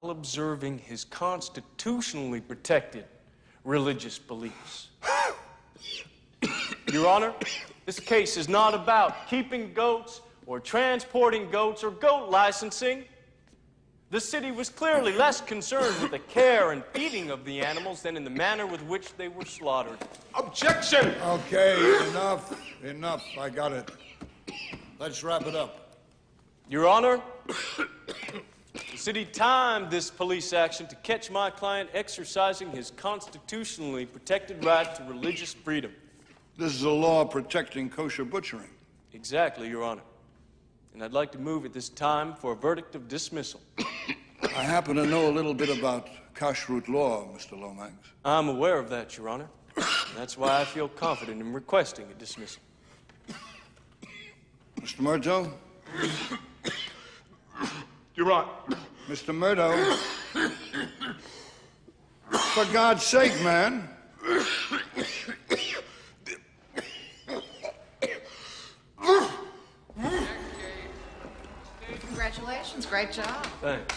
while observing his constitutionally protected religious beliefs. Your Honor, this case is not about keeping goats or transporting goats or goat licensing. The city was clearly less concerned with the care and feeding of the animals than in the manner with which they were slaughtered. Objection! Okay, enough. I got it. Let's wrap it up. Your Honor, the city timed this police action to catch my client exercising his constitutionally protected right to religious freedom. This is a law protecting kosher butchering. Exactly, Your Honor. And I'd like to move at this time for a verdict of dismissal. I happen to know a little bit about kashrut law, Mr. Lomax. I'm aware of that, Your Honor. And that's why I feel confident in requesting a dismissal. Mr. Murdo? Your Honor. Mr. Murdo? For God's sake, man. Congratulations, great job. Thanks.